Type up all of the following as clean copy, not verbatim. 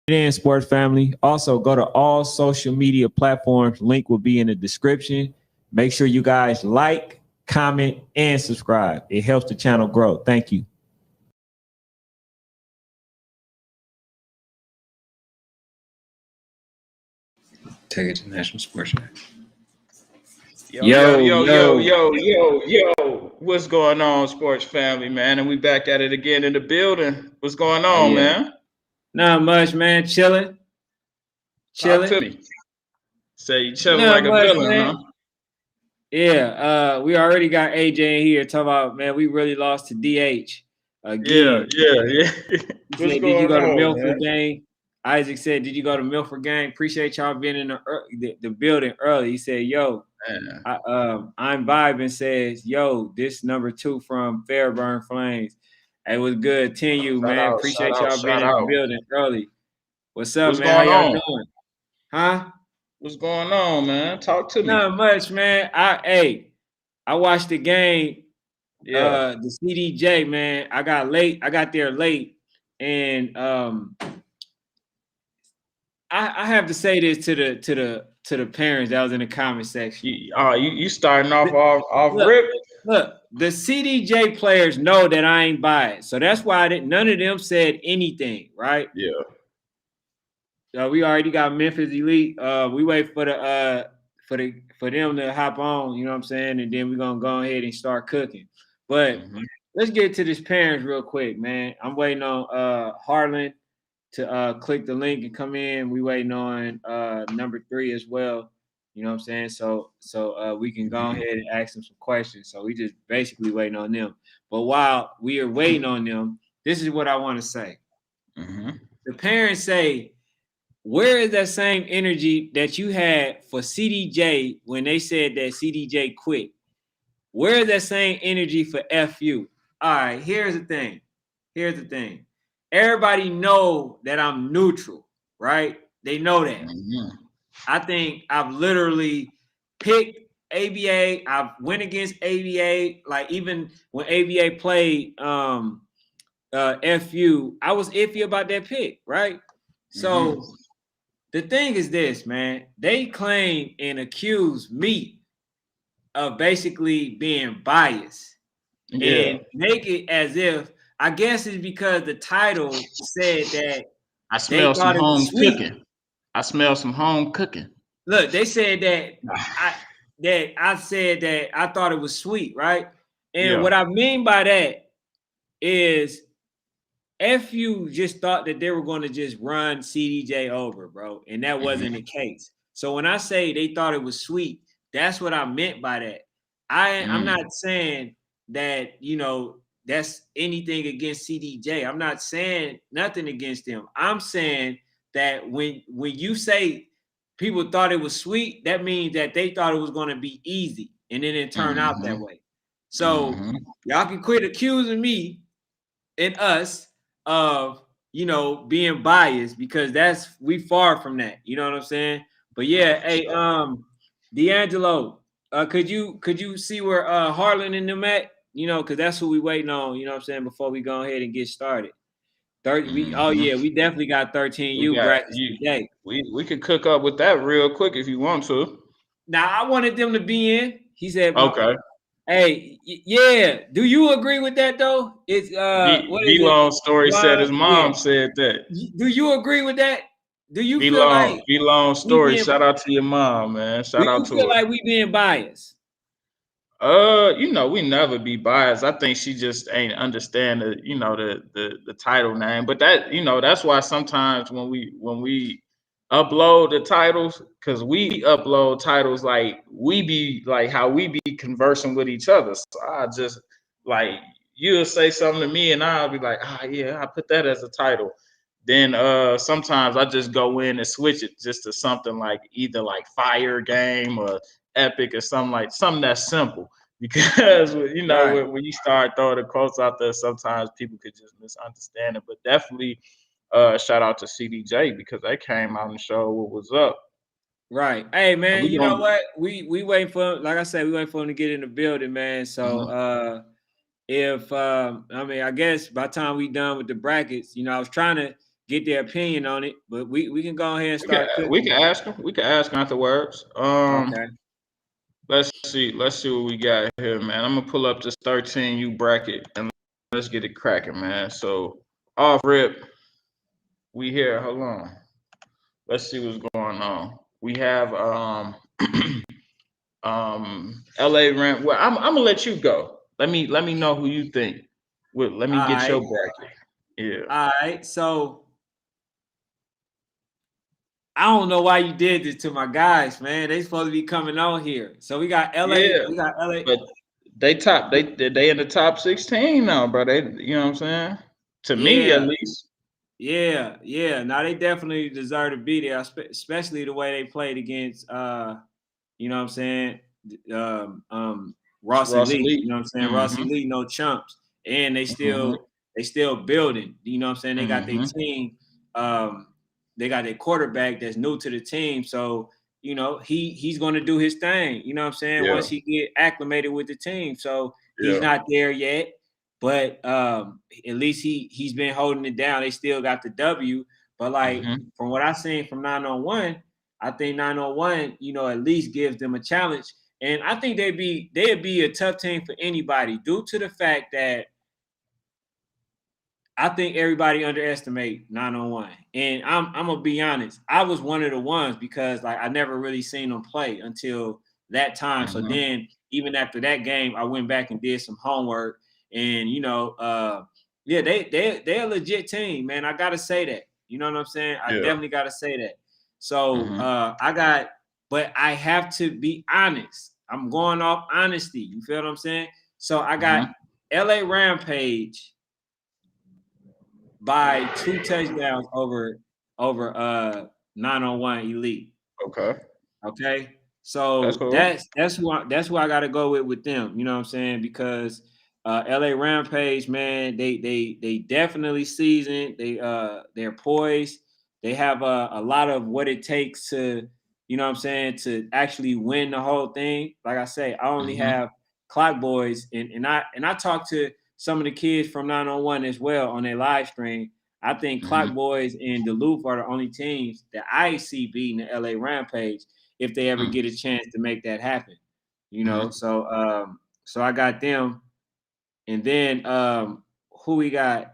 in, sports family. Also, go to all social media platforms. Link will be in the description. Make sure you guys like, comment, and subscribe. It helps the channel grow. Thank you. Take it to National Sports Night. Yo. What's going on, sports family, man? And we back at it again in the building. What's going on, man? Not much, man. Chilling. Talk to me. Say you chilling Not like much, a villain, man. huh? Yeah, we already got AJ in here talking about, man, we really lost to DH again. Yeah. What's said, did you go to Milford game? Isaac said, did you go to Milford game? Appreciate y'all being in the building early. He said, yo, I'm vibing, says, yo, this number 2 from Fairburn Flames. It was good. 10U, man. Appreciate y'all being in the building early. What's up, man? How y'all doing? Huh? What's going on, man? Talk to me. Not much, man. I watched the game. The CDJ, man. I got late. I got there late, and I have to say this to the parents that was in the comment section. You starting off rip? Look, the CDJ players know that I ain't biased, so that's why none of them said anything, right? Yeah. We already got Memphis Elite. We wait for them to hop on, you know what I'm saying, and then we're gonna go ahead and start cooking. But let's get to this parents real quick, man. I'm waiting on Harlan to click the link and come in. We waiting on number 3 as well. You know what I'm saying? So we can go ahead and ask them some questions. So we just basically waiting on them. But while we are waiting on them, this is what I want to say. The parents say, where is that same energy that you had for CDJ when they said that CDJ quit? Where is that same energy for FU? All right, here's the thing. Everybody know that I'm neutral, right? They know that. I think I've literally picked ABA. I've went against ABA. Like even when ABA played FU, I was iffy about that pick, right? So the thing is this, man. They claim and accuse me of basically being biased and make it as if, I guess it's because the title said that I smell some home cooking. I smell some home cooking. Look, they said that I said that I thought it was sweet, right? And what I mean by that is FU just thought that they were going to just run CDJ over, bro. And that wasn't the case. So when I say they thought it was sweet, that's what I meant by that. I'm not saying that, that's anything against CDJ. I'm not saying nothing against them. I'm saying that when you say people thought it was sweet, that means that they thought it was going to be easy. And then it turned out that way. So y'all can quit accusing me and us of being biased, because we far from that, you know what I'm saying? But yeah, hey, D'Angelo, could you see where Harlan and them at, because that's who we waiting on, you know what I'm saying, before we go ahead and get started. We definitely got 13U brackets today. We could cook up with that real quick if you want to. Now I wanted them to be in. He said, okay. Hey, yeah. Do you agree with that though? It's V-Long story said his mom said that. Do you agree with that? Do you feel like V-Long story? Shout out to your mom, man. Shout out to her. Do you feel like we being biased? We never be biased. I think she just ain't understand the title name. But that, that's why sometimes when we upload the titles, because we upload titles like we be like how we be conversing with each other. So I just like, you'll say something to me and I'll be like, yeah, I put that as a title. Then sometimes I just go in and switch it just to something like either like Fire Game or Epic or something that's simple. Because when you start throwing the quotes out there, sometimes people could just misunderstand it. But definitely shout out to CDJ, because they came out and showed what was up. Right. Hey man, you know what? We wait for, like I said, we wait for him to get in the building, man. So I guess by the time we done with the brackets, I was trying to get their opinion on it. But we can go ahead and We can start we cooking. can ask him. We can ask him afterwards. Okay. Let's see. Let's see what we got here, man. I'm gonna pull up this 13U bracket and let's get it cracking, man. So off rip, we here. Hold on. Let's see what's going on. We have LA Rams. Well, I'm gonna let you go. Let me know who you think. Well, let me All get your right. bracket. Yeah. All right. So I don't know why you did this to my guys, man. They supposed to be coming on here. So we got LA. Yeah. We got LA. But they in the top 16 now, bro. They, you know what I'm saying? To me, at Yeah. least. Yeah. Now they definitely deserve to be there, especially the way they played against you know what I'm saying, Rossi Ross Lee. Elite. You know what I'm saying? Rossi Mm-hmm. Lee, no chumps. And they Mm-hmm. still building. You know what I'm saying? They got their Mm-hmm. team, they got their quarterback that's new to the team. So, you know, he's gonna do his thing, you know what I'm saying, Yeah. once he get acclimated with the team. So he's Yeah. not there yet, but at least he's been holding it down. They still got the W. But like Mm-hmm. from what I've seen from 901, I think 901, you know, at least gives them a challenge. And I think they'd be a tough team for anybody due to the fact that I think everybody underestimate 901. And I'm gonna be honest, I was one of the ones because like I never really seen them play until that time. So Mm-hmm. then even after that game, I went back and did some homework. And you know, yeah, they're a legit team, man. I gotta say that. You know what I'm saying? I Yeah. definitely gotta say that. So Mm-hmm. but I have to be honest. I'm going off honesty. You feel what I'm saying? So I got Mm-hmm. LA Rampage by 2 touchdowns over 901 Elite. Okay. Okay. That's So cool. that's who I gotta go with them. You know what I'm saying? Because LA Rampage, man, they definitely seasoned. They're poised. They have a lot of what it takes to, you know what I'm saying, to actually win the whole thing. Like I say, I only Mm-hmm. have Clock Boys and I talked to some of the kids from 901 as well on their live stream. I think Mm-hmm. Clock Boys and Duluth are the only teams that I see beating the LA Rampage if they ever get a chance to make that happen. You know, Mm-hmm. so I got them. And then who we got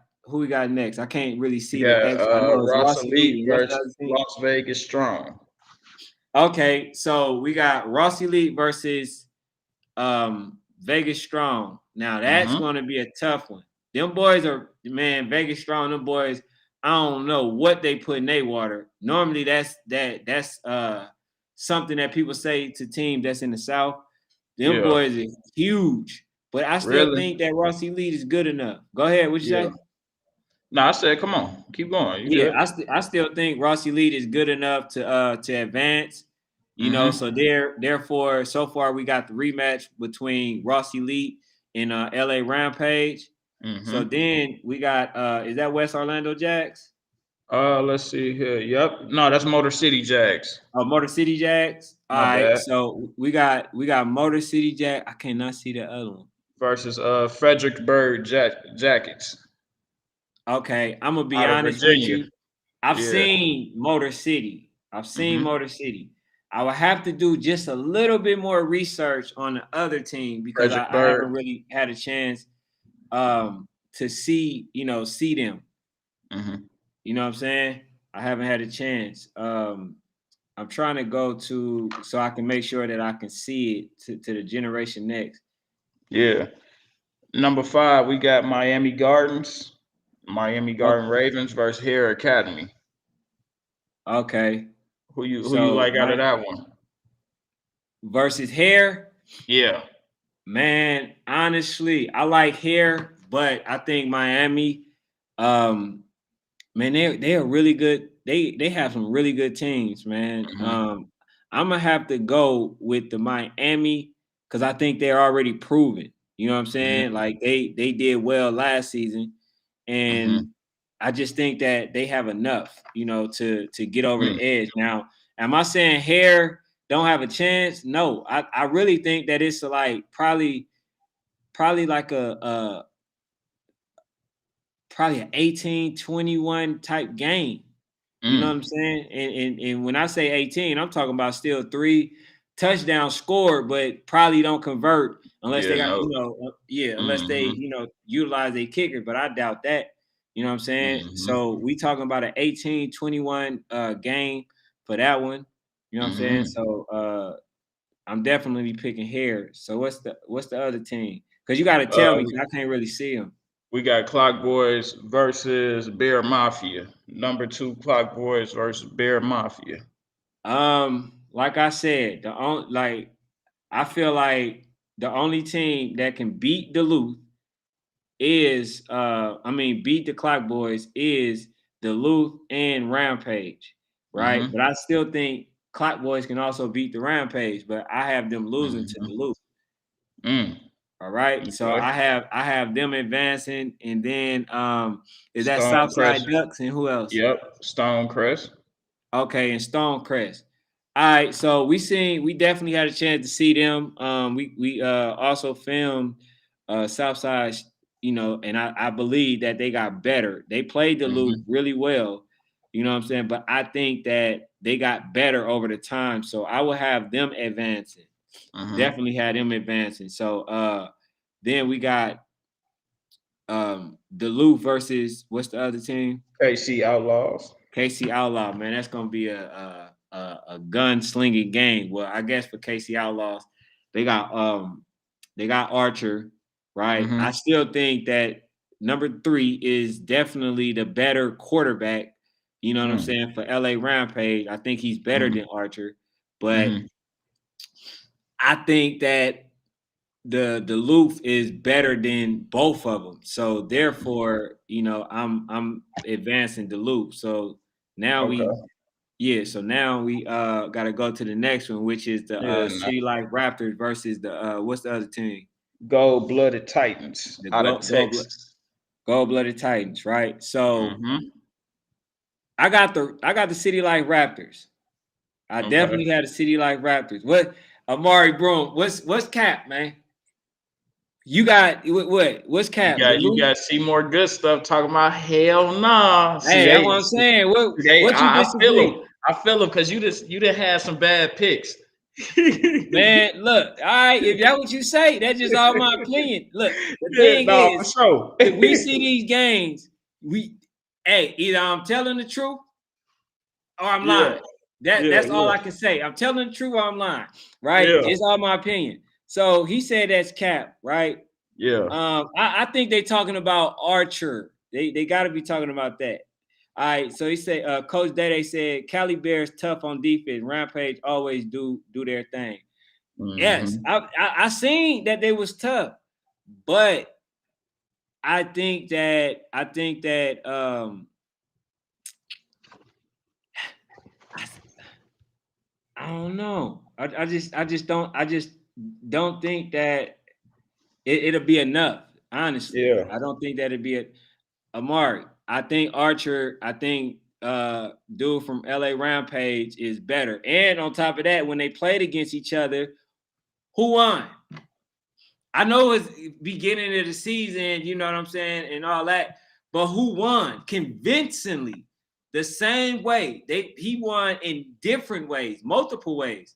next? I can't really We see the got X. I know it's Ross Rossi Lee Elite and what's the versus other team? Las Vegas Strong. Okay, so we got Rossi Lee versus Vegas Strong. Now that's Mm-hmm. gonna be a tough one. Them boys are, man, Vegas Strong, them boys, I don't know what they put in their water. Normally that's something that people say to teams that's in the South. Them Yeah. boys are huge. But I still Really? think that Rossi Lee is good enough. Go ahead, what you Yeah. say? No, I said, come on, keep going. You Yeah, good? I still think Rossi Lee is good enough to advance. You know, Mm-hmm. so therefore, so far we got the rematch between Rossi Lee and LA Rampage. So Mm-hmm. then we got is that West Orlando Jags? Let's see here. Yep. No, that's Motor City Jags. Motor City Jags. All My right, bad. so we got Motor City Jag. I cannot see the other one. Versus Fredericksburg Jackets Okay, I'm gonna be out of honest with Virginia. you. I've Yeah. seen Motor City. I've seen Mm-hmm. Motor City. I will have to do just a little bit more research on the other team because I Fredericksburg. haven't really had a chance to see, see them. Mm-hmm. You know what I'm saying? I haven't had a chance. I'm trying to go to so I can make sure that I can see it to the generation next. Yeah. Number 5, we got Miami Gardens. Miami Garden Okay. Ravens versus Hare Academy. Okay. Who you So like out of my that one? versus hair. Yeah. Man, honestly, I like hair, but I think Miami, um, man, they are really good. They have some really good teams, man. Mm-hmm. I'm gonna have to go with the Miami because I think they're already proven. You know what I'm saying? Mm-hmm. Like they did well last season, Mm-hmm. and I just think that they have enough, to get over the Mm. edge. Now, am I saying hair don't have a chance? No, I really think that it's like probably like a probably an 18-21 type game. You know what I'm saying? And when I say 18, I'm talking about still 3 touchdowns scored, but probably don't convert unless they got, unless they, utilize a kicker, but I doubt that. You know what I'm saying? So we talking about an 18-21 game for that one. You know what I'm saying? So I'm definitely picking Harris. So what's the other team? Because you got to tell me, because I can't really see them. We got Clock Boys versus Bear Mafia. Number 2 Clock Boys versus Bear Mafia. Like I said, I feel like the only team that can beat Duluth is beat the Clock Boys is Duluth and Rampage, right? But I still think Clock Boys can also beat the Rampage, but I have them losing to Duluth. All right. Okay. So I have them advancing, and then is that Southside Ducks and who else? Yep, Stonecrest. Okay, and Stonecrest. All right, so we definitely had a chance to see them. We also filmed Southside, and I believe that they got better. They played Duluth really well, you know what I'm saying? But I think that they got better over the time. So I will have them advancing. Definitely had them advancing. So then we got Duluth versus what's the other team? KC Outlaws. KC Outlaw, man, that's gonna be a gun-slinging game. Well, I guess for KC Outlaws, they got Archer, right? I still think that number 3 is definitely the better quarterback. You know what I'm saying? For LA Rampage, I think he's better than Archer, but I think that the Duluth is better than both of them. So therefore, I'm advancing Duluth. So now so now we got to go to the next one, which is the City Life Raptors versus the what's the other team? Gold-blooded Titans out of Texas. Gold-blooded Titans, right? So I got the City Life Raptors. I definitely had the City Life Raptors. What Amari Broom? What's cap, man? You got what? What's cap? You got see more good stuff talking about hell nah. Hey, that's what I'm saying. What you disagree? I feel them because you done had some bad picks. Man, look, all right. If that's what you say, that's just all my opinion. Look, the thing is, for sure. if we see these games, either I'm telling the truth or I'm lying. That's all I can say. I'm telling the truth or I'm lying, right? It's all my opinion. So he said that's cap, right? Yeah. I think they're talking about Archer. They got to be talking about that. All right. So he said, Coach Dede said, Cali Bears tough on defense. Rampage always do their thing. Yes, I seen that they was tough, but I think that I don't know. I just don't think that it'll be enough. Honestly, I don't think that it'd be Amari. I think Archer. I think dude from LA Rampage is better. And on top of that, when they played against each other, who won? I know it's beginning of the season, you know what I'm saying, and all that, but who won convincingly? The same way. He won in different ways, multiple ways.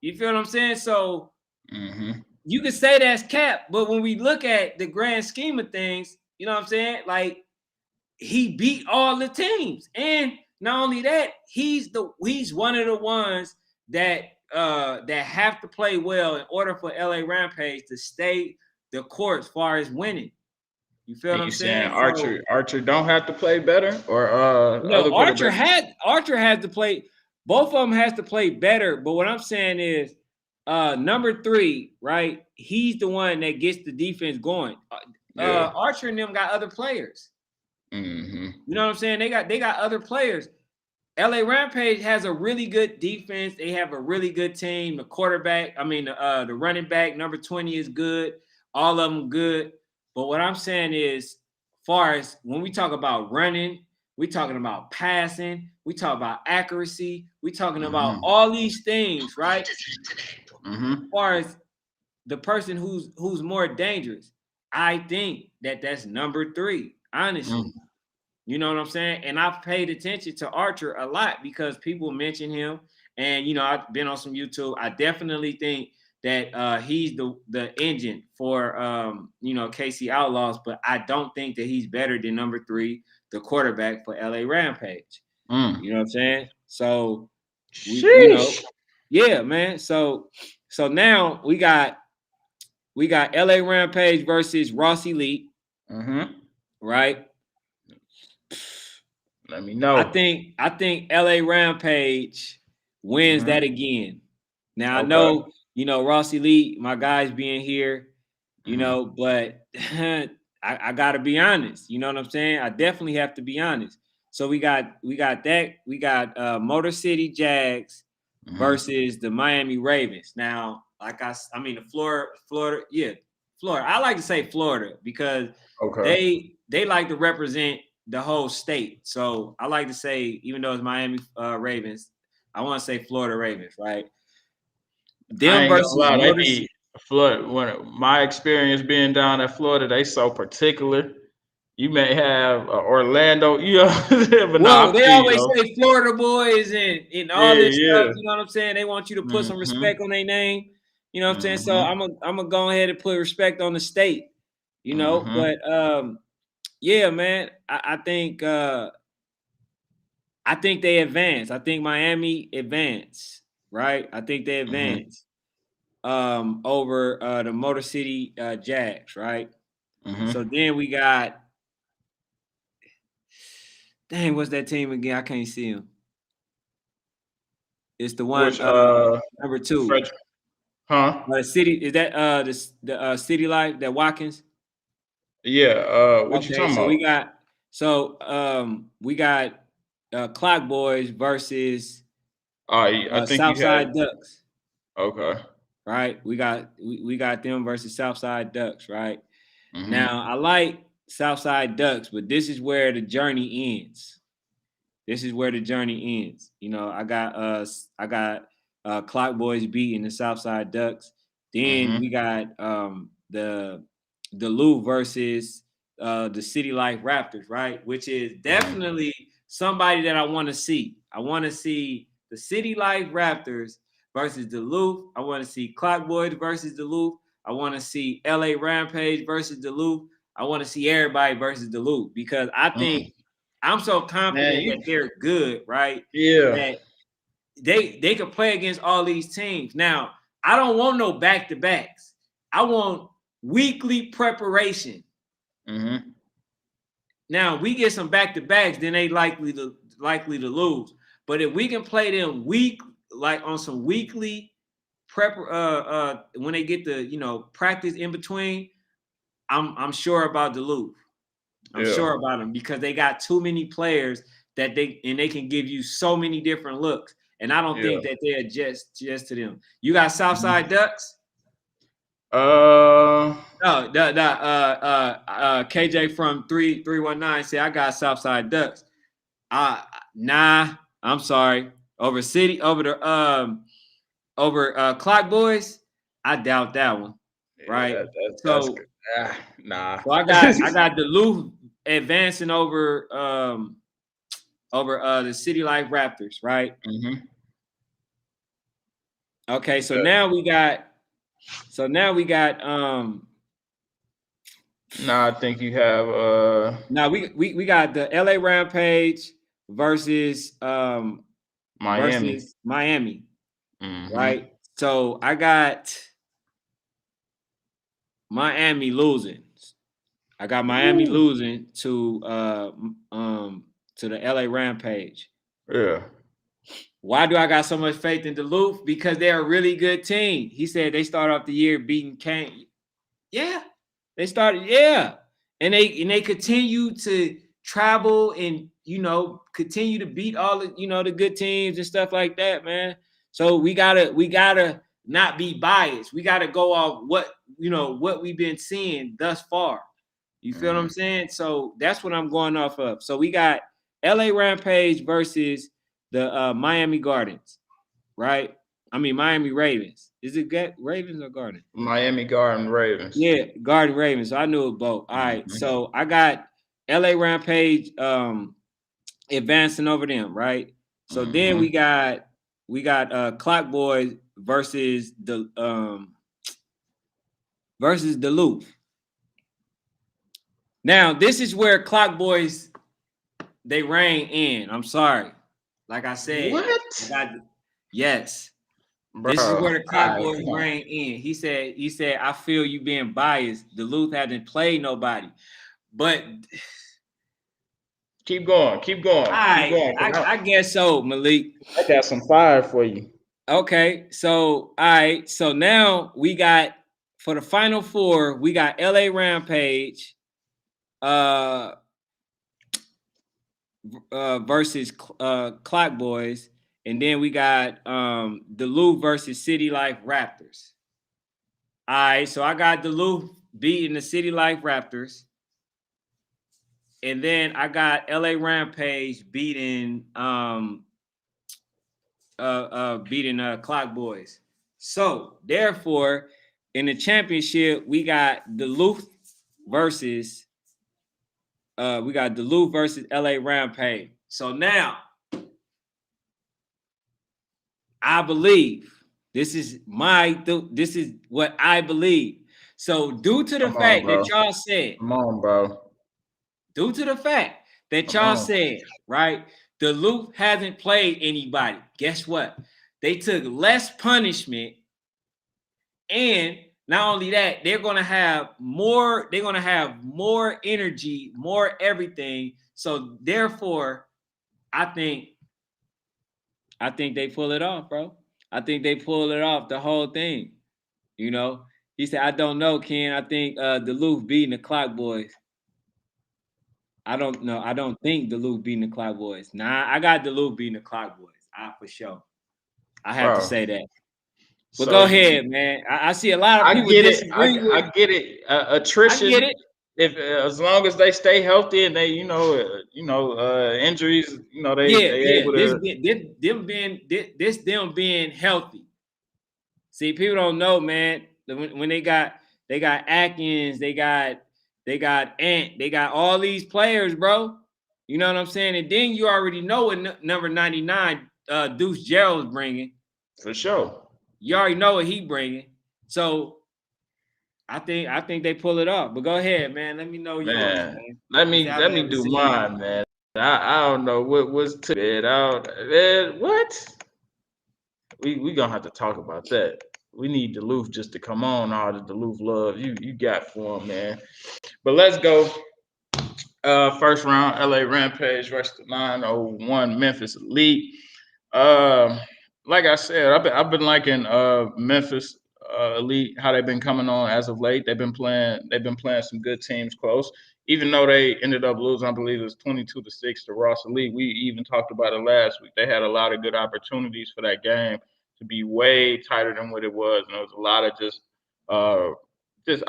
You feel what I'm saying? So you can say that's cap, but when we look at the grand scheme of things, you know what I'm saying? Like he beat all the teams, and not only that, he's one of the ones that have to play well in order for LA Rampage to stay the course as far as winning. You feel what I'm saying? Archer don't have to play better, or no, Archer has to play. Both of them has to play better. But what I'm saying is, number 3, right? He's the one that gets the defense going. Archer and them got other players. You know what I'm saying? They got other players. LA Rampage has a really good defense. They have a really good team. The quarterback, the running back, number 20 is good. All of them good. But what I'm saying is, far as when we talk about running, we talking about passing, we talk about accuracy, we talking about all these things, right? As far as the person who's more dangerous, I think that's number 3. honestly. You know what I'm saying? And I've paid attention to Archer a lot because people mention him. And, you know, I've been on some YouTube. I definitely think that he's the engine for, you know, KC Outlaws. But I don't think that he's better than number 3, the quarterback for LA Rampage. You know what I'm saying? So, you know, yeah, man. So now we got LA Rampage versus Ross Elite. Right? Let me know. I think LA Rampage wins that again. Now I know, you know, Ross Elite, my guys being here, you know, but I gotta be honest. You know what I'm saying? I definitely have to be honest. So we got that. We got Motor City Jags versus the Miami Ravens. Now, like I mean the Florida. I like to say Florida because they like to represent the whole state. So I like to say, even though it's Miami Ravens, I want to say Florida Ravens, right? Them versus Motor City. Florida. When my experience being down at Florida, they so particular. You may have Orlando, you know. But well, they always say Florida boys and all this stuff. You know what I'm saying? They want you to put some respect on their name. You know what I'm saying? So I'm gonna go ahead and put respect on the state. You know, but yeah, man, I think they advance. I think Miami advance, right? I think they advance over the Motor City Jags, right? So then we got, dang, what's that team again? I can't see him. It's the one number 2. City, is that the City Life, that Watkins? Yeah. What you talking about? We got Clock Boys versus I think Southside Ducks. Okay. Right? We got them versus Southside Ducks, right? Now, I like Southside Ducks, but this is where the journey ends. You know, I got Clock Boys beating the Southside Ducks. Then we got the Lou versus the City Life Raptors, right? Which is definitely somebody that I want to see. I want to see the City Life Raptors versus Duluth. I want to see Clock Boys versus Duluth. I want to see LA Rampage versus Duluth. I want to see everybody versus Duluth because I think I'm so confident that they're good, right? Yeah. That they can play against all these teams. Now, I don't want no back-to-backs. I want weekly preparation. Now, we get some back-to-backs, then they likely to lose. But if we can play them like on some weekly prep, when they get the, you know, practice in between, I'm sure about Duluth. I'm sure about them because they got too many players that they can give you so many different looks. And I don't think that they adjust just to them. You got Southside Ducks? No, KJ from 319 said I got Southside Ducks. Nah, I'm sorry. Over Clock Boys, I doubt that one. Right? So nah. So I got Duluth advancing over the City Life Raptors, right? Okay, so now we got now I think you have now we got the LA Rampage versus Miami. Right? So I got Miami losing. I got Miami losing to the LA Rampage. Yeah. Why do I got so much faith in Duluth? Because they're a really good team. He said they start off the year beating Kane. Yeah. They started, And they continue to travel and, you know, continue to beat all the, you know, the good teams and stuff like that, man. So we gotta not be biased. We gotta go off what we've been seeing thus far. You feel what I'm saying? So that's what I'm going off of. So we got LA Rampage versus the Miami Gardens, right? I mean Miami Ravens. Is it Ravens or Gardens? Miami Garden Ravens. Yeah, Garden Ravens. So I knew it both. All right. So I got LA Rampage advancing over them, right? So then we got Clock Boys versus the Duluth. Now, this is where Clock Boys they reign in. I'm sorry. Like I said, what? Yes. Bro, this is where the Clock Boys come on. reign in. He said, I feel you being biased. Duluth hasn't played nobody. But keep going. I guess so, Malik. I got some fire for you. Okay, so all right. So now we got for the final four, we got LA Rampage versus Clock Boys, and then we got Duluth versus City Life Raptors. All right, so I got Duluth beating the City Life Raptors, and then I got LA Rampage beating Clock Boys. So therefore, in the championship, we got Duluth versus LA Rampage. So now I believe this is what I believe. So due to the fact that y'all said, come on, bro. Due to the fact that y'all said, right, Duluth hasn't played anybody. Guess what? They took less punishment, and not only that, they're gonna have more energy, more everything. So therefore, I think they pull it off, bro. I think they pull it off, the whole thing. You know, he said, I don't know, Ken. I think Duluth beating the Clock Boys. I don't know. I don't think Duluth beating the Clock Boys. Nah, I got Duluth beating the Clock Boys. For sure. I have to say that. But so go ahead, man. I see a lot of people disagree with. I get it. Attrition. I get it. If as long as they stay healthy and they, injuries, they able to. Them being healthy. See, people don't know, man. When they got Atkins, they got Ant, they got all these players, bro. You know what I'm saying? And then you already know what number 99 Deuce Gerald's bringing. For sure. You already know what he bringing. So I think they pull it off. But go ahead, man. Let me know yours, man. Let me do mine, man. I don't know what's to it out. Man, what? We gonna have to talk about that. We need Duluth just to come on, all the Duluth love you got for him, man. But let's go. First round, LA Rampage versus the 901 Memphis Elite. Like I said, I've been liking Memphis Elite, how they've been coming on as of late. They've been playing some good teams close. Even though they ended up losing, I believe it was 22-6 to Ross Elite. We even talked about it last week. They had a lot of good opportunities for that game to be way tighter than what it was, and there was a lot of just I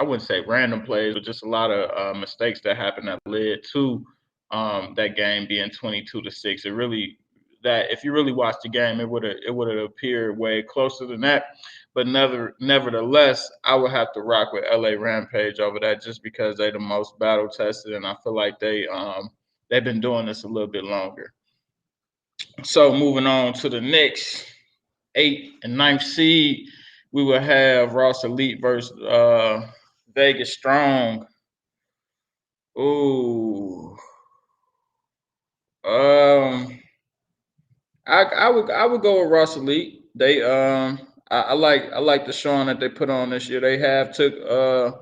wouldn't say random plays, but just a lot of mistakes that happened that led to that game being 22-6. It really, that if you really watched the game, it would have appeared way closer than that. But nevertheless, I would have to rock with LA Rampage over that just because they're the most battle tested, and I feel like they've been doing this a little bit longer. So moving on to the next 8th and 9th seed, we will have Ross Elite versus Vegas Strong. Ooh. I would go with Ross Elite. They I like the showing that they put on this year. They have took a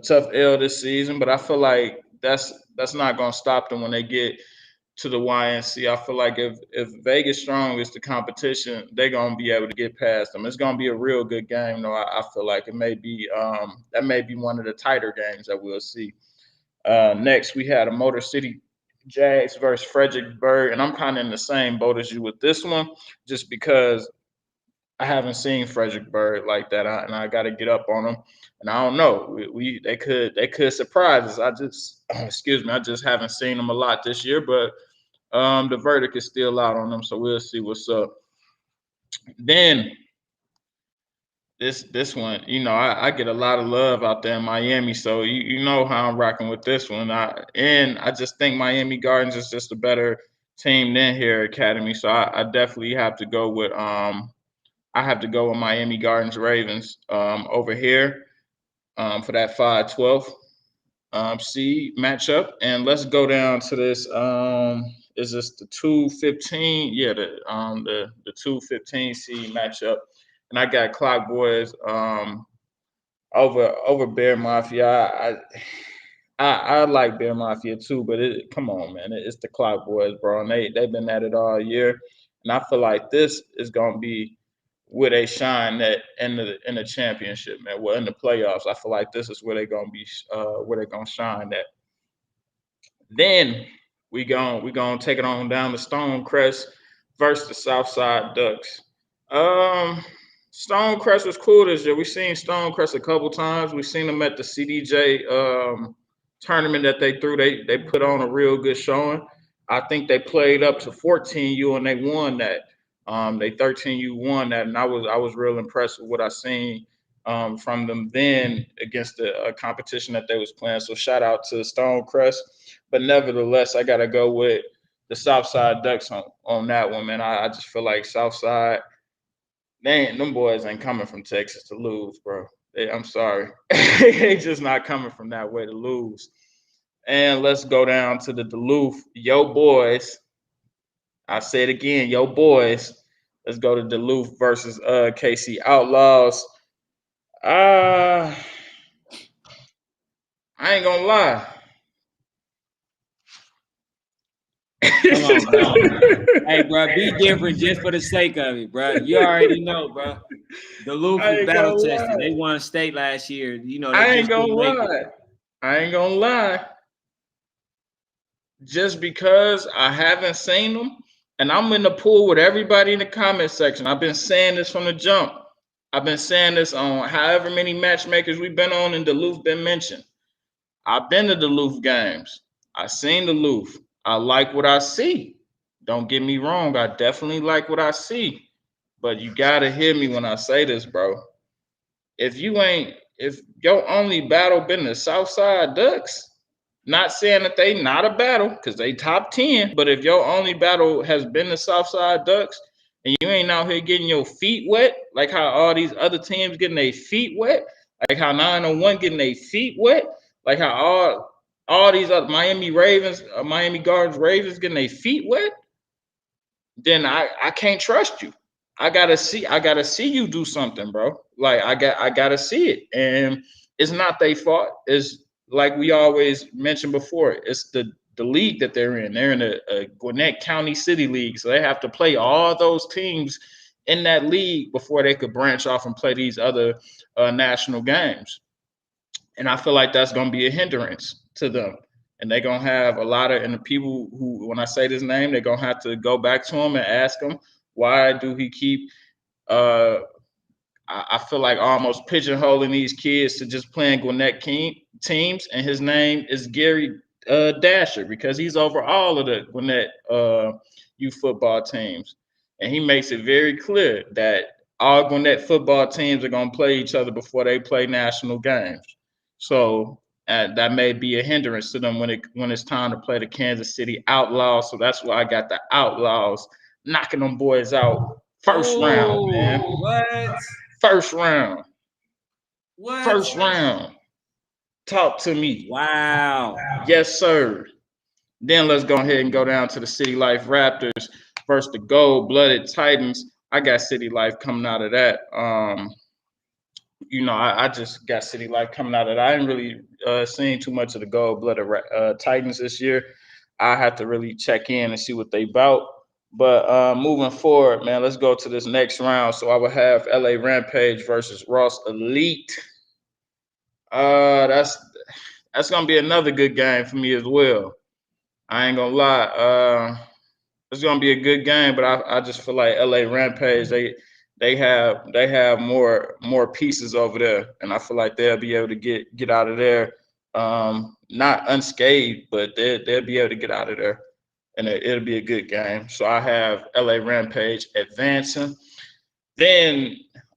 tough L this season, but I feel like that's not gonna stop them when they get to the YNC. I feel like if Vegas Strong is the competition, they're gonna be able to get past them. It's gonna be a real good game, though. I feel like it may be that may be one of the tighter games that we'll see. Next, we had a Motor City Jags versus Fredericksburg, and I'm kind of in the same boat as you with this one, just because I haven't seen Fredericksburg like that, and I got to get up on them. And I don't know, they could surprise us. I just haven't seen them a lot this year, but the verdict is still out on them, so we'll see what's up. Then this one, I get a lot of love out there in Miami, so you know how I'm rocking with this one. I just think Miami Gardens is just a better team than here Academy, so I definitely have to go with Miami Gardens Ravens over here for that 5-12 seed matchup, and let's go down to this. Is this the 2-15? Yeah, the 2-15 seed matchup, and I got Clock Boys over Bear Mafia. I like Bear Mafia too, but come on, man, it's the Clock Boys, bro, and they've been at it all year, and I feel like this is gonna be where they shine that in the championship, man. Well, in the playoffs, I feel like this is where they're gonna shine at. Then we gonna take it on down to Stonecrest versus the Southside Ducks. Um, Stonecrest was cool this year. We seen Stonecrest a couple times. We seen them at the CDJ tournament that they threw. They put on a real good showing. I think they played up to 14U and they won that. They 13U won that, and I was real impressed with what I seen from them then against the competition that they was playing. So shout out to Stonecrest. But nevertheless, I gotta go with the Southside Ducks on that one, man. I just feel like Southside, them boys ain't coming from Texas to lose, bro. I'm sorry. They just not coming from that way to lose. And let's go down to the Duluth. Yo boys. I say it again, yo boys. Let's go to Duluth versus KC Outlaws. I ain't gonna lie. Come on, bro. Hey, bro, be different just for the sake of it, bro. You already know, bro. Duluth is battle tested. They won state last year. You know, I ain't gonna lie. I ain't gonna lie. Just because I haven't seen them, and I'm in the pool with everybody in the comment section. I've been saying this from the jump. I've been saying this on however many matchmakers we've been on, and Duluth been mentioned. I've been to Duluth games. I seen Duluth. I like what I see. Don't get me wrong. I definitely like what I see. But you gotta hear me when I say this, bro. If your only battle been the Southside Ducks, not saying that they not a battle because they top 10, but if your only battle has been the Southside Ducks and you ain't out here getting your feet wet, like how all these other teams getting their feet wet, like how 901 getting their feet wet, like how all these other Miami Ravens, Miami Gardens Ravens getting their feet wet, then I can't trust you. I gotta see you do something, bro. Like I gotta see it. And it's not their fault. It's like we always mentioned before, it's the league that they're in. They're in a Gwinnett County City League. So they have to play all those teams in that league before they could branch off and play these other national games. And I feel like that's gonna be a hindrance to them. And they're gonna have a lot of, and the people who, when I say this name, they're gonna have to go back to him and ask him, why do he keep I feel like almost pigeonholing these kids to just playing Gwinnett teams, and his name is Gary Dasher because he's over all of the Gwinnett youth football teams, and he makes it very clear that all Gwinnett football teams are going to play each other before they play national games. So that may be a hindrance to them when it's time to play the Kansas City Outlaws. So that's why I got the Outlaws knocking them boys out first round, man. What? First round. What? First round. Talk to me. Wow. Yes, sir. Then let's go ahead and go down to the City Life Raptors versus the Gold-Blooded Titans. I got City Life coming out of that. I just got City Life coming out of that. I didn't really seen too much of the Gold-Blooded Titans this year. I have to really check in and see what they about. But moving forward, man, let's go to this next round. So I will have LA Rampage versus Ross Elite. That's gonna be another good game for me as well. I ain't gonna lie. It's gonna be a good game, but I just feel like LA Rampage, they have more pieces over there, and I feel like they'll be able to get out of there, not unscathed, but they'll be able to get out of there, and it'll be a good game. So I have LA Rampage advancing. Then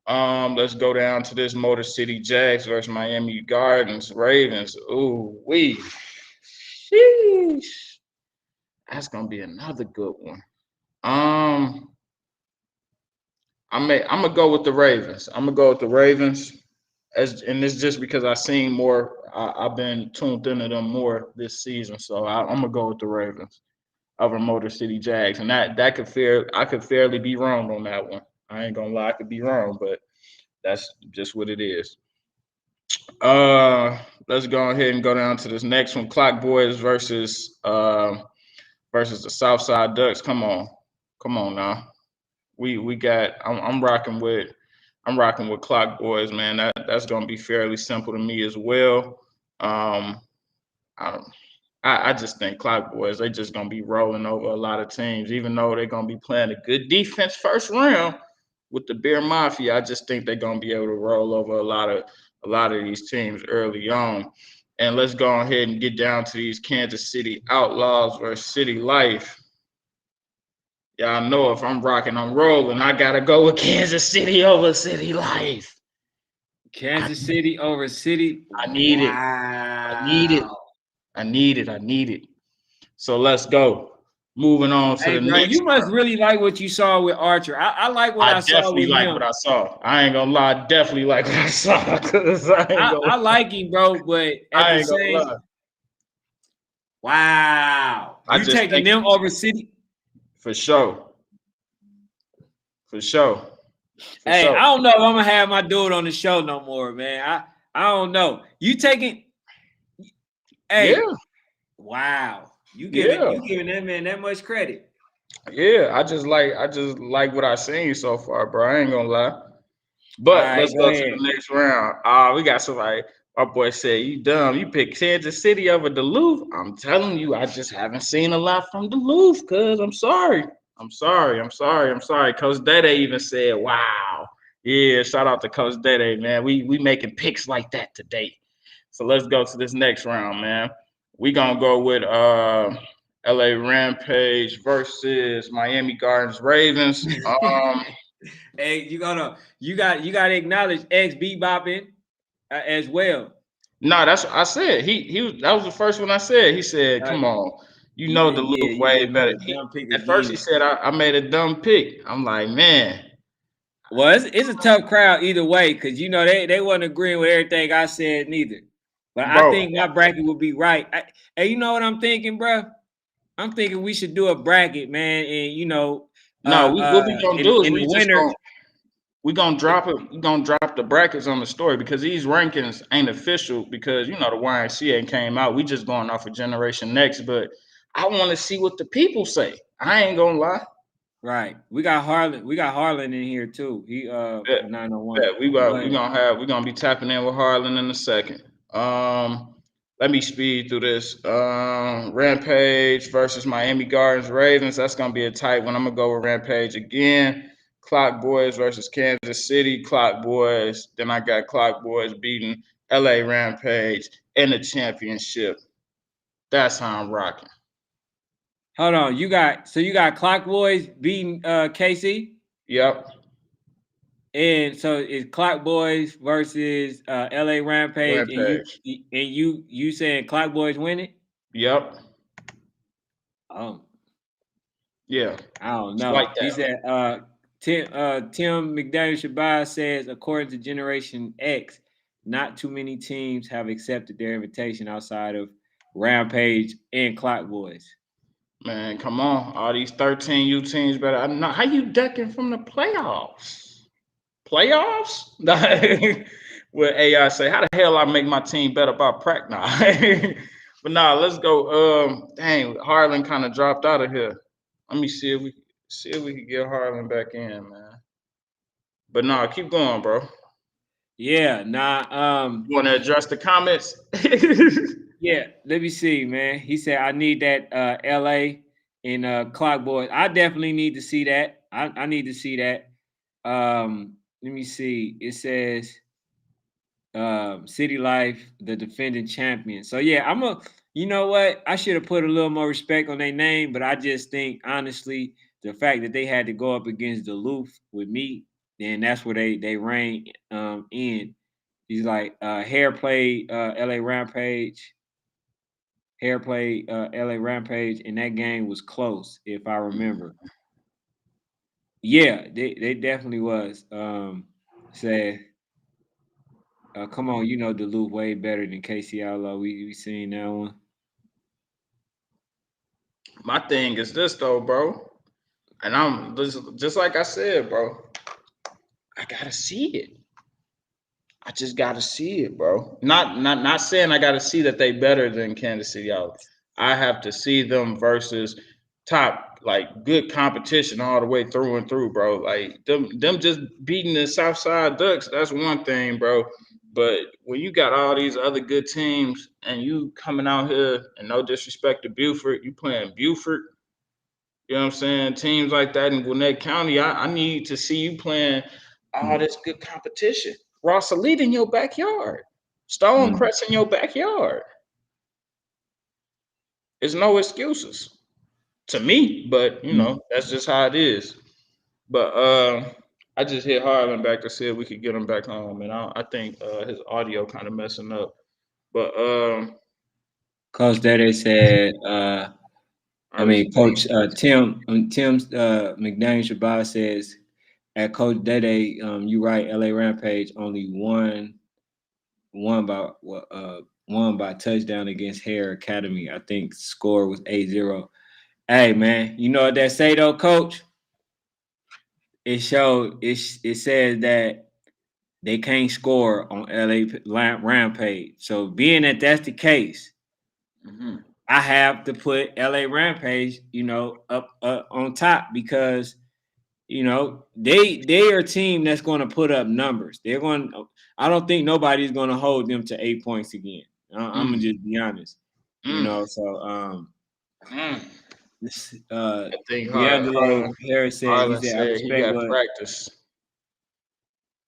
Let's go down to this Motor City Jags versus Miami Gardens Ravens. Ooh, sheesh. That's gonna be another good one. I'm gonna go with the Ravens. I'm gonna go with the Ravens, and it's just because I've seen more. I've been tuned into them more this season, so I'm gonna go with the Ravens over Motor City Jags, and that I could fairly be wrong on that one. I ain't gonna lie, I could be wrong, but that's just what it is. Let's go ahead and go down to this next one: Clock Boys versus the Southside Ducks. Come on now. We got. I'm rocking with Clock Boys, man. That's gonna be fairly simple to me as well. Um, I just think Clock Boys, they just gonna be rolling over a lot of teams, even though they're gonna be playing a good defense first round with the Bear Mafia. I just think they're gonna be able to roll over a lot of these teams early on. And let's go ahead and get down to these Kansas City Outlaws versus City Life. Y'all know if I'm rocking, I'm rolling. I gotta go with Kansas City over City Life. Kansas City over City. I need it. I need it. So let's go. Moving on to the next. You must really like what you saw with Archer. I like what I saw with him. What I saw. I ain't gonna lie. I definitely like what I saw. I like him, bro. But at the same, wow, you taking them over City for sure. Hey, I don't know if I'm gonna have my dude on the show no more, man. I don't know. You taking? Hey, yeah. Wow. You giving that man that much credit. Yeah, I just like what I seen so far, bro. I ain't gonna lie. But let's go to the next round. We got somebody. My boy said, "You dumb. You picked Kansas City over Duluth." I'm telling you, I just haven't seen a lot from Duluth. Cause I'm sorry. Coach Dede even said, "Wow, yeah." Shout out to Coach Dede, man. We making picks like that today. So let's go to this next round, man. We gonna go with LA Rampage versus Miami Gardens Ravens. Hey, you gotta acknowledge X Bebopping as well. No, that's what I said. That was the first one I said. He said, "Come on, you know Duluth way better." At first, he said, "I made a dumb pick." I'm like, man. Well, it's a tough crowd either way because they wasn't agreeing with everything I said neither. But I think my bracket would be right. Hey, you know what I'm thinking, bro? I'm thinking we should do a bracket, man, and what we gonna do is we're gonna drop it. We're gonna drop the brackets on the story because these rankings ain't official because the YMCA came out. We just going off of Generation Next, but I want to see what the people say. I ain't gonna lie. Right. We got Harlan in here too. He 901. Yeah, we're gonna be tapping in with Harlan in a second. Let me speed through this. Rampage versus Miami Gardens Ravens. That's gonna be a tight one. I'm gonna go with Rampage again. Clock Boys versus Kansas City. Clock Boys. Then I got Clock Boys beating LA Rampage in the championship. That's how I'm rocking. Hold on. You got Clock Boys beating KC? Yep. And so it's Clock Boys versus LA Rampage. And you saying Clock Boys winning? Yep. Yeah. I don't know. Like he said Tim McDaniel Shabazz says, according to Generation X, not too many teams have accepted their invitation outside of Rampage and Clock Boys. Man, come on. All these 13U teams better. How you ducking from the playoffs? Playoffs? Well, AI say, how the hell I make my team bet about practice? Nah. But let's go. Dang, Harlan kind of dropped out of here. Let me see if we can get Harlan back in, man. But keep going, bro. Yeah, you want to address the comments? Yeah, let me see, man. He said, I need that LA and Clock Boys. I definitely need to see that. I need to see that. Let me see. It says City Life, the defending champion. So yeah, you know what? I should have put a little more respect on their name, but I just think honestly, the fact that they had to go up against Duluth with me, then that's where they reign in. He's like Hair played LA Rampage. Hair played LA Rampage, and that game was close, if I remember. Yeah, they definitely was. Said, come on, you know Duluth way better than Casey Outlaw. We seen that one. My thing is this though, bro, and I'm just like I said, bro. I gotta see it. I just gotta see it, bro. Not saying I gotta see that they better than Kansas City out. I have to see them versus top like good competition all the way through and through, bro. Like them just beating the Southside Ducks, that's one thing, bro. But when you got all these other good teams and you coming out here, and no disrespect to Buford, you playing Buford, you know what I'm saying? Teams like that in Gwinnett County, I need to see you playing all this good competition. Ross Elite in your backyard. Stonecrest in your backyard. There's no excuses to me, but you know, that's just how it is. But I just hit Harlan back to see if we could get him back home, and I think his audio kind of messing up. But Coach Dede said, Coach Tim McDaniel Shabazz says, at Coach Dede, you right, LA Rampage only won by touchdown against Hare Academy. I think score was 8-0. Hey man, you know what that say though, Coach? It says that they can't score on LA Rampage. So being that that's the case, I have to put LA Rampage, up on top because they are a team that's going to put up numbers. I don't think nobody's going to hold them to 8 points again. I'm gonna just be honest. So I think D'Angelo Harris said Harlan said he got practice.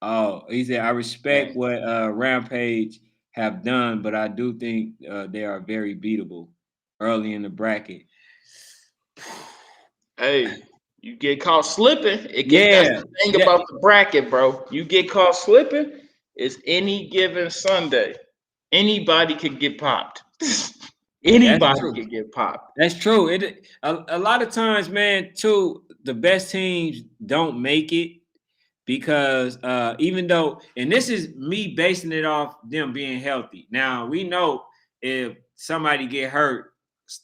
Oh, he said I respect what Rampage have done, but I do think they are very beatable early in the bracket. Hey, you get caught slipping. That's the thing about the bracket, bro. You get caught slipping, it's any given Sunday. Anybody could get popped. Anybody could get popped. That's true. A lot of times, man, too, the best teams don't make it because even though, and this is me basing it off them being healthy. Now we know if somebody get hurt,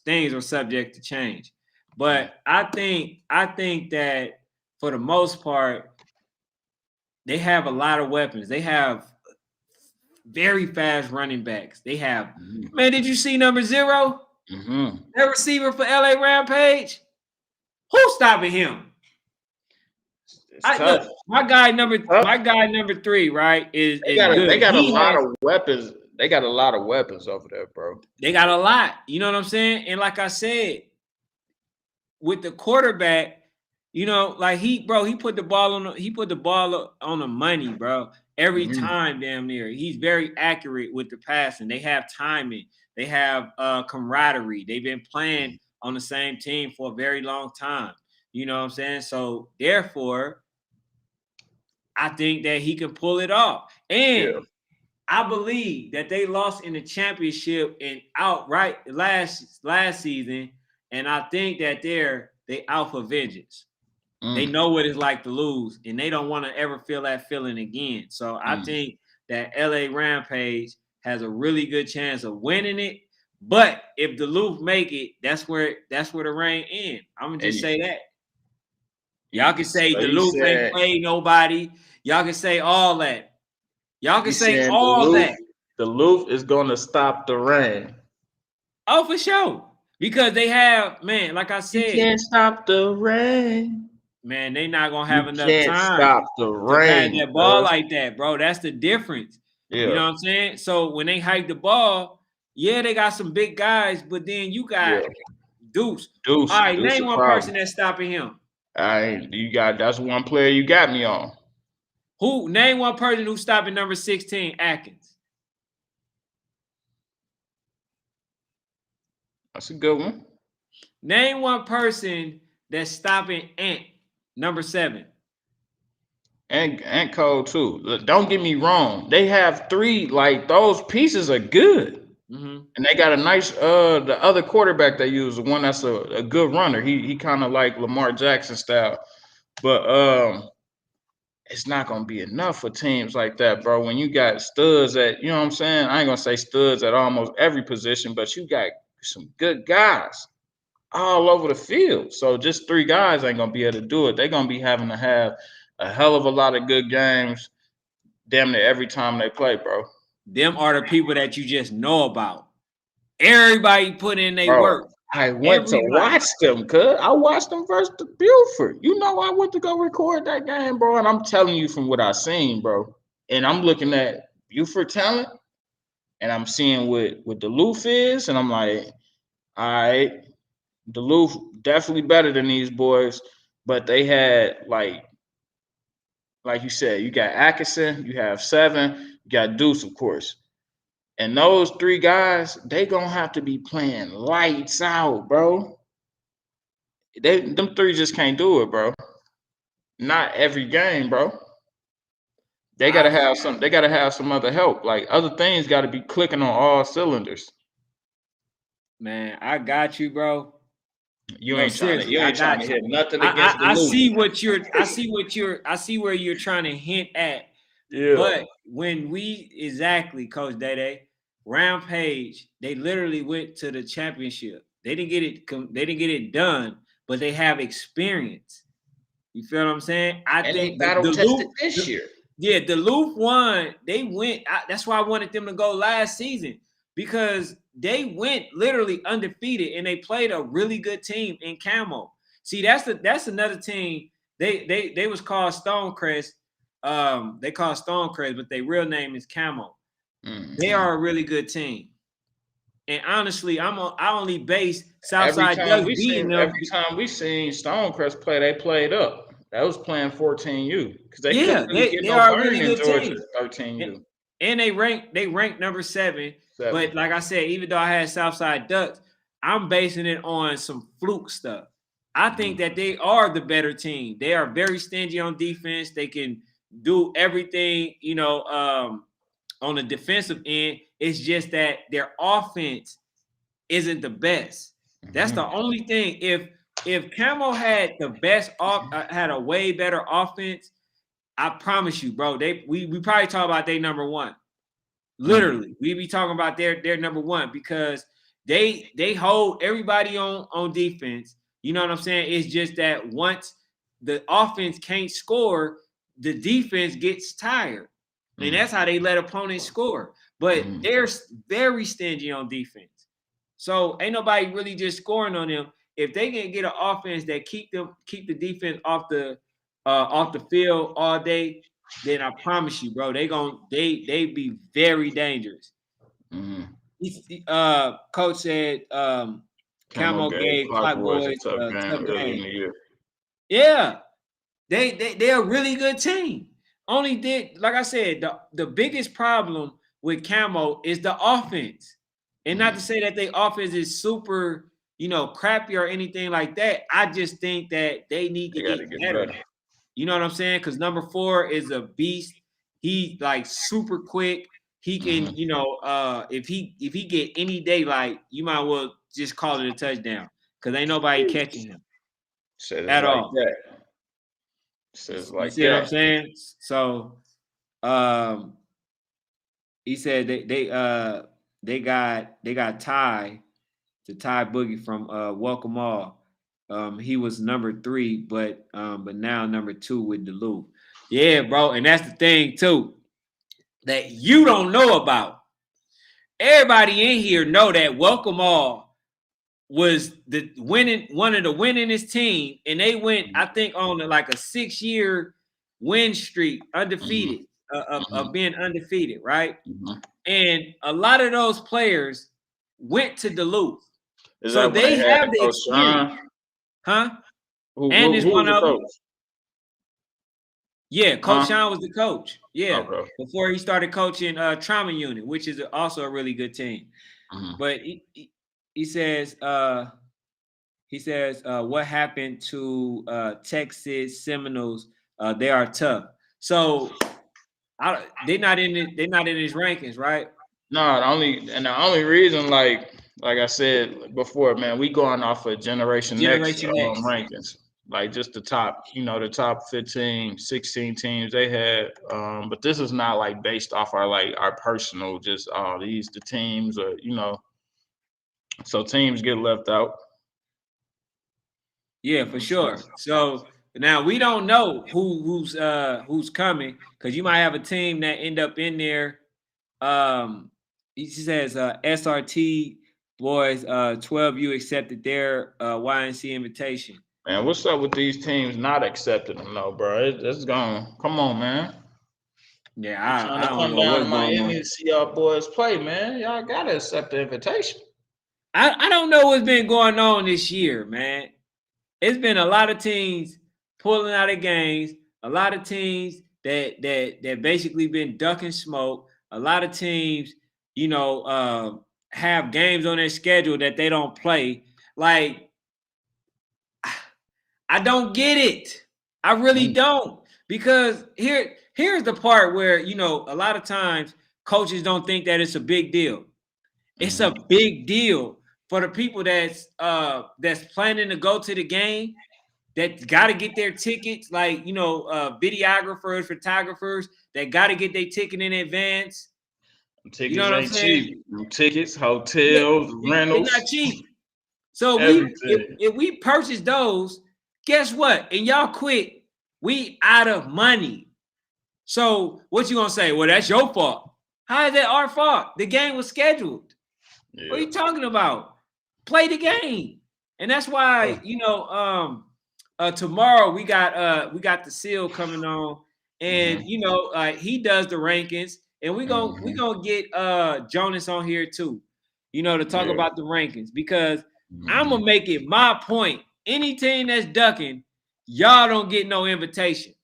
things are subject to change. But I think that for the most part, they have a lot of weapons. They have very fast running backs. They have, man, did you see number 0? That receiver for LA Rampage? Who's stopping him? Look, my guy number 3, right? They got a lot of weapons. They got a lot of weapons over there, bro. They got a lot. You know what I'm saying? And like I said, with the quarterback, like he put the ball on the money, bro. Every time, damn near. He's very accurate with the passing. They have timing. They have camaraderie. They've been playing on the same team for a very long time. You know what I'm saying? So therefore, I think that he can pull it off. And I believe that they lost in the championship and outright last season. And I think that they out for vengeance. They know what it's like to lose, and they don't want to ever feel that feeling again. So I think that LA Rampage has a really good chance of winning it. But if Duluth make it, that's where the reign ends. I'm gonna just say that. Y'all can say Duluth ain't played nobody. Y'all can say all that. Y'all can say all that. Duluth is gonna stop the rain. Oh, for sure. Because they have, man, like I said, you can't stop the rain. Man, they not gonna have enough time stop the rain, to pass that ball like that, bro. That's the difference. Yeah. You know what I'm saying? So when they hike the ball, they got some big guys, but then you got Deuce. All right, name one person that's stopping him. That's one player you got me on. Who? Name one person who's stopping number 16, Atkins. That's a good one. Name one person that's stopping Ant, number 7. and Cole too. Look, don't get me wrong. They have three, like those pieces are good. Mm-hmm. And they got a nice the other quarterback they use, the one that's a good runner. He kind of like Lamar Jackson style. But it's not gonna be enough for teams like that, bro. When you got studs at, you know what I'm saying? I ain't gonna say studs at almost every position, but you got some good guys all over the field. So just three guys ain't gonna be able to do it. They're gonna be having to have a hell of a lot of good games damn near every time they play, bro. Them are the people that you just know about. Everybody put in their Bro, work. I went to watch them, cuz I watched them versus the Buford. You know, I went to go record that game, bro. And I'm telling you from what I seen, bro. And I'm looking at Buford talent, and I'm seeing what Duluth is, and I'm like, all right, Duluth definitely better than these boys, but they had like you said, you got Atkinson, you have Seven, you got Deuce, of course. And those three guys, they gonna have to be playing lights out, bro. Them three just can't do it, bro. Not every game, bro. They gotta have some. They gotta have some other help. Like other things got to be clicking on all cylinders. Man, I got you, bro. You ain't trying to. You ain't trying to hit nothing against the I loop. see what you're. I see where you're trying to hint at. Yeah. But when Coach Dede, Rampage, they literally went to the championship. They didn't get it. They didn't get it done, but they have experience. You feel what I'm saying? I think they battle tested this year. Yeah, Duluth won. They went. That's why I wanted them to go last season, because they went literally undefeated and they played a really good team in Camo. See, that's another team. They was called Stonecrest. They call Stonecrest, but their real name is Camo. Mm-hmm. They are a really good team. And honestly, I only base Southside Ducks beating them. Every time we seen Stonecrest play, they played up. That was playing 14U because they couldn't really get no burn in Georgia 13U. And they ranked number 7. But like I said, even though I had Southside Ducks, I'm basing it on some fluke stuff. I think that they are the better team. They are very stingy on defense. They can do everything, on the defensive end. It's just that their offense isn't the best. That's the only thing. If Camo had the best had a way better offense, I promise you, bro. We probably talk about they number 1. Literally, we be talking about their number 1 because they hold everybody on defense. You know what I'm saying? It's just that once the offense can't score, the defense gets tired. And that's how they let opponents score. But they're very stingy on defense. So ain't nobody really just scoring on them. If they can get an offense that keep the defense off the field all day, then I promise you, bro, they be very dangerous. Coach said Camo gave Clock Boys a tough game. In the year. Yeah, they're a really good team. Like I said, the biggest problem with Camo is the offense. And not to say that their offense is super, crappy or anything like that. I just think that they need to get better. You know what I'm saying? Because number 4 is a beast. He like super quick. He can, if he get any daylight, you might well just call it a touchdown because ain't nobody catching him at all. Says you see what I'm saying? So, he said they got Ty Boogie from Welcome All. He was number 3, but now number 2 with Duluth. Yeah, bro, and that's the thing too that you don't know about. Everybody in here know that Welcome All was one of the winningest team, and they went, I think, on like a 6-year win streak, undefeated, of being undefeated, right? And a lot of those players went to Duluth. So they have the experience. Huh? And it's one of them. Yeah, Coach Sean was the coach. Yeah, before he started coaching Trauma Unit, which is also a really good team. But he says what happened to Texas Seminoles? They are tough. So they're not in it. They're not in his rankings, right? No, the only reason, like I said before, man, we going off of Generation Next Generation Next. rankings, like just the top, the top 15, 16 teams they had. But this is not like based off our personal, just these the teams, or so teams get left out. Yeah, for sure. So now we don't know who's coming, because you might have a team that end up in there. He says SRT boys 12U accepted their YNC invitation. Man, what's up with these teams not accepting them, though, bro? It's gone. Come on, man. Yeah, Trying I to don't come know down what's to going on. Miami to see y'all boys play, man. Y'all gotta accept the invitation. I don't know what's been going on this year, man. It's been a lot of teams pulling out of games, a lot of teams that basically been ducking smoke, a lot of teams, have games on their schedule that they don't play. Like, I don't get it. I really don't. Because here's the part where, a lot of times coaches don't think that it's a big deal. It's a big deal for the people that's planning to go to the game, that got to get their tickets, like, videographers, photographers that got to get their ticket in advance. Tickets What I'm ain't saying? cheap. Tickets, Yeah, hotels, they're rentals, not cheap. So everything. if we purchase those, guess what? And y'all quit, we out of money. So what you gonna say? Well, that's your fault. How is that our fault? The game was scheduled. Yeah. What are you talking about? Play the game. And that's why, tomorrow we got the seal coming on, and he does the rankings, and we gonna get Jonas on here too, to talk about the rankings, because I'm gonna make it my point. Any team that's ducking, y'all don't get no invitation.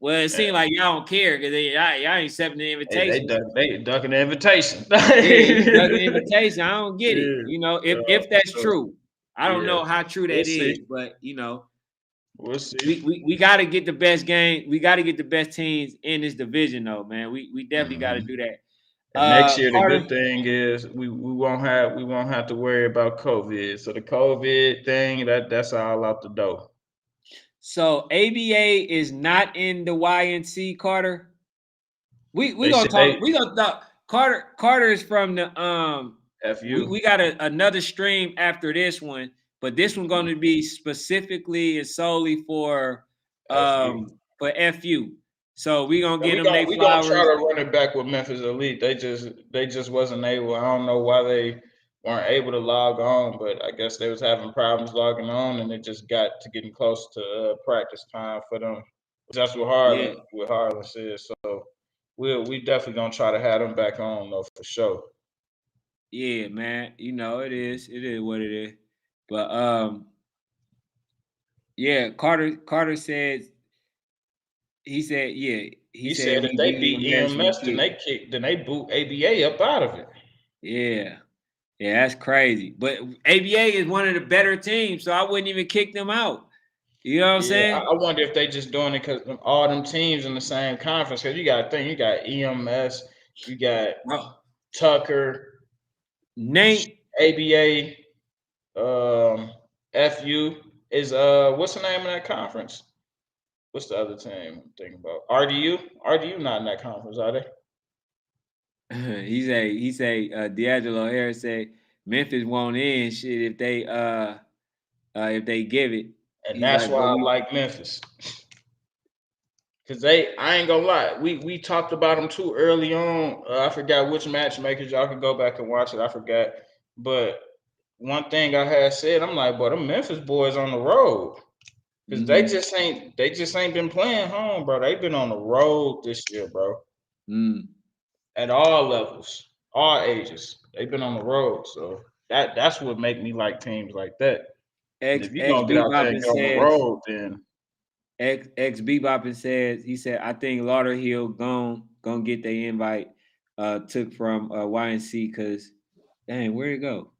Well, it seems like y'all don't care, because y'all ain't accepting the invitation. They ducking the invitation. Yeah, you ducking the invitation. I don't get it. If that's so, true. I don't know how true that is, but we'll see. We got to get the best game. We got to get the best teams in this division, though, man. We definitely got to do that. And next year, Carter, the good thing is we won't have to worry about COVID. So the COVID thing, that's all out the door. So ABA is not in the YNC, Carter. We gonna talk. We gonna talk. Carter is from the FU. We got another stream after this one, but this one going to be specifically and solely for FU. So we gonna get them their flowers. We gonna try to run it back with Memphis Elite. They just wasn't able. I don't know why they weren't able to log on, but I guess they was having problems logging on, and it just got to getting close to practice time for them. That's what Harlan said. So we definitely gonna try to have them back on though, for sure. Yeah, man. It is what it is. But yeah, Carter said. He said, yeah. He said if they beat EMS, then they boot ABA up out of it. Yeah. Yeah, that's crazy. But ABA is one of the better teams, so I wouldn't even kick them out. You know what I'm saying? I wonder if they just doing it because all them teams in the same conference. Because you got to think, you got EMS, you got Tucker, Nate, ABA, FU is what's the name of that conference? What's the other team I'm thinking about? RDU? RDU not in that conference, are they? he say D'Angelo Harris say Memphis won't in shit if they give it. And that's why I like Memphis. Cause I ain't gonna lie, we talked about them too early on. I forgot which matchmakers. Y'all can go back and watch it. I forgot, but one thing I had said, I'm like, boy, them Memphis boys on the road, because they just ain't been playing home, bro. They've been on the road this year, bro. At all levels, all ages, they've been on the road. So that's what make me like teams like that. If you gonna get out there and get on the road, then. X Bebopping says, he said, I think Lauderhill gonna get the invite took from YNC, because dang, where'd it go?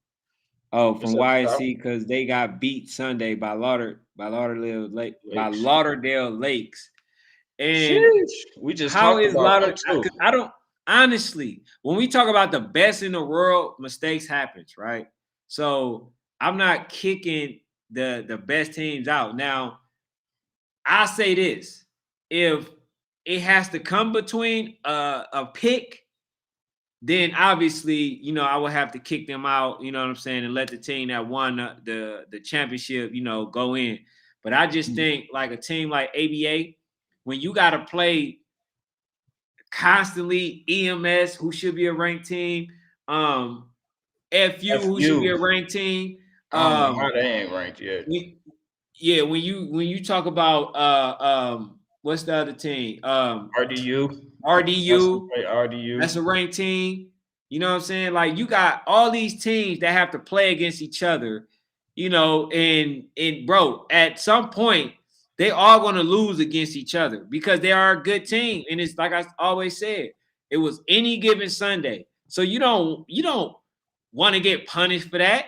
Oh, from YNC, because they got beat Sunday by Lauderdale Lakes. And we just how talked is about lottery? them too. I don't honestly. When we talk about the best in the world, mistakes happens, right? So I'm not kicking the best teams out. Now I say this: if it has to come between a pick, then obviously, you know, I would have to kick them out, you know what I'm saying, and let the team that won the championship, you know, go in. But I just think like a team like ABA, when you got to play constantly EMS, who should be a ranked team, FU, who should be a ranked team. I don't know how they ain't ranked yet. When you talk about what's the other team? RDU. RDU. That's a ranked team. You know what I'm saying? Like you got all these teams that have to play against each other, you know, and bro, at some point they are going to lose against each other because they are a good team. And it's like I always said, it was any given Sunday. So you don't want to get punished for that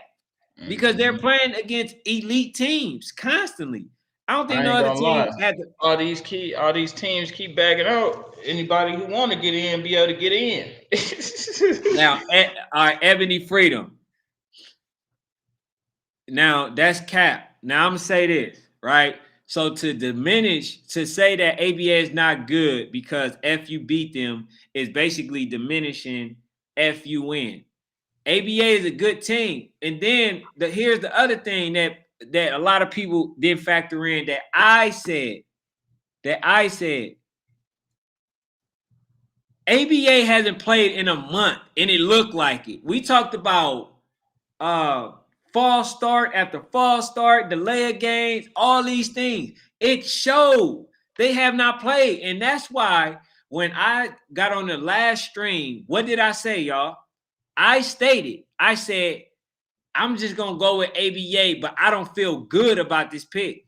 because they're playing against elite teams constantly. I don't think no other team had to. All these teams keep bagging out. Anybody who want to get in, be able to get in. Now, Ebony Freedom. Now that's cap. Now I'm gonna say this, right? So to say that ABA is not good because FU beat them is basically diminishing FUN. ABA is a good team, and then here's the other thing that a lot of people didn't factor in that I said ABA hasn't played in a month, and it looked like it. We talked about false start after false start, delay of games, all these things. It showed they have not played, and that's why when I got on the last stream, what did I say, y'all? I said, I'm just gonna go with ABA, but I don't feel good about this pick.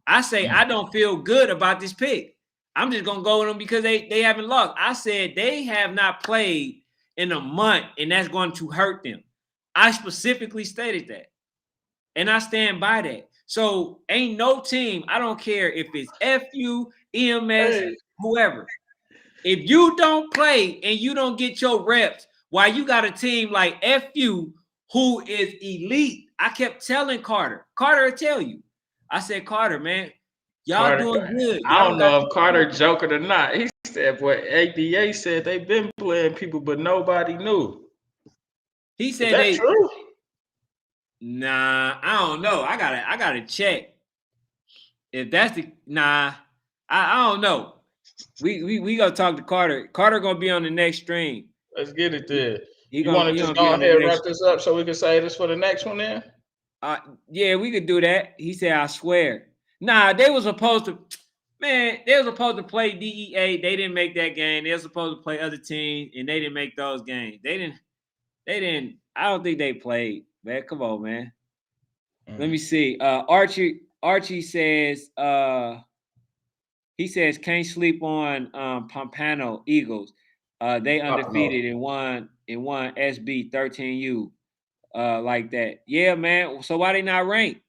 I say I don't feel good about this pick. I'm just gonna go with them because they haven't lost. I said they have not played in a month, and that's going to hurt them. I specifically stated that, and I stand by that. So ain't no team. I don't care if it's FU, EMS, whoever. If you don't play and you don't get your reps, while you got a team like FU who is elite, I kept telling Carter will tell you. I said, Carter, man, y'all doing good. I don't know if Carter joking or not. He said, "Boy, ABA said they've been playing people, but nobody knew." He said Is that true? Nah, I don't know. I gotta check. If that's I don't know. We gonna talk to Carter. Carter gonna be on the next stream. Let's get it there. You want to just go ahead and wrap this up so we can say this for the next one then? Yeah, we could do that. He said, I swear. Nah, they were supposed to play DEA. They didn't make that game. They were supposed to play other teams, and they didn't make those games. They didn't. I don't think they played, man. Come on, man. Let me see. Archie says, he says, can't sleep on Pompano Eagles. They undefeated and won SB 13U like that. Yeah, man. So why they not ranked?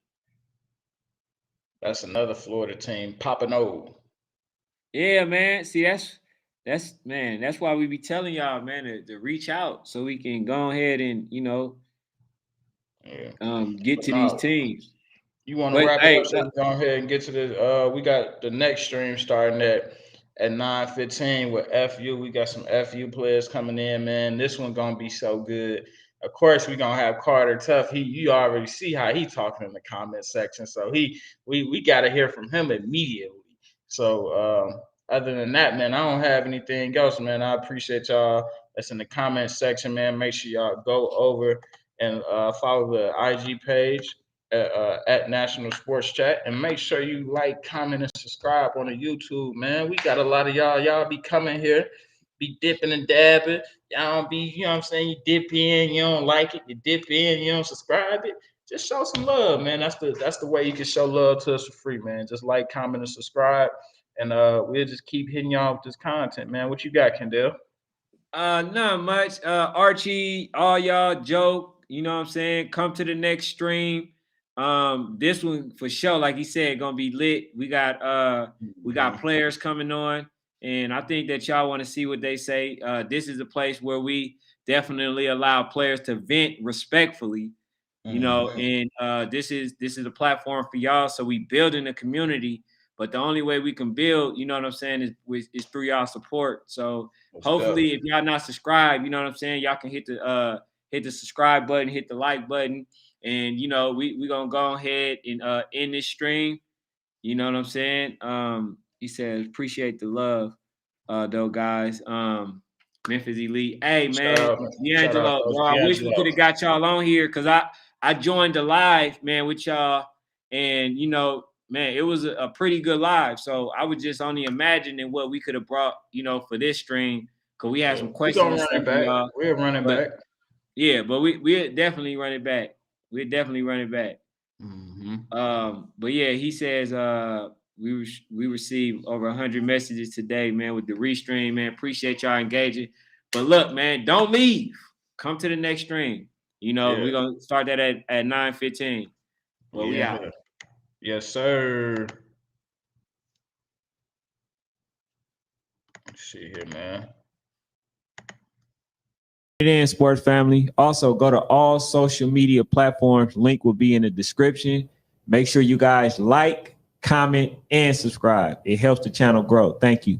That's another Florida team, Pompano. Yeah, man. See, that's why we be telling y'all, man, to reach out so we can go ahead and get to these teams. You want to wrap it up so we go ahead and get to the we got the next stream starting at 9:15 with FU. We got some FU players coming in, man. This one gonna be so good. Of course, we're gonna have Carter Tough. You already see how he talking in the comment section. So we gotta hear from him immediately. So other than that, man, I don't have anything else, man. I appreciate y'all that's in the comment section, man. Make sure y'all go over and follow the IG page at National Sports Chat, and make sure you like, comment, and subscribe on the YouTube, man. We got a lot of y'all be coming here, be dipping and dabbing. Y'all don't be, you know what I'm saying? You dip in, you don't like it, you dip in, you don't subscribe it. Just show some love, man. That's the way you can show love to us for free, man. Just like, comment, and subscribe, and we'll just keep hitting y'all with this content, man. What you got, Kendall? Not much. Archie, all y'all, Joe, you know what I'm saying? Come to the next stream. This one for sure, like he said, gonna be lit. We got players coming on, and I think that y'all want to see what they say. This is a place where we definitely allow players to vent respectfully, you know, and this is a platform for y'all. So we building a community, but the only way we can build, you know what I'm saying, is through y'all support. So hopefully, if y'all not subscribed, you know what I'm saying, y'all can hit the subscribe button, hit the like button. And you know, we gonna go ahead and end this stream. You know what I'm saying? He says, appreciate the love, though, guys. Memphis Elite. Hey man, D'Angelo, bro. I wish we could have got y'all on here because I joined the live, man, with y'all. And you know, man, it was a pretty good live. So I was just only imagining what we could have brought, you know, for this stream. Cause we had some questions. We're gonna run it back. We're running back. Yeah, but we're definitely running back. We're definitely running back. But yeah, he says we received over 100 messages today, man, with the restream, man. Appreciate y'all engaging. But look, man, don't leave. Come to the next stream. You know, we're gonna start that at 9:15. But we out. Yes, sir. Let's see here, man. In sports family. Also, go to all social media platforms. Link will be in the description. Make sure you guys like, comment, and subscribe. It helps the channel grow. Thank you.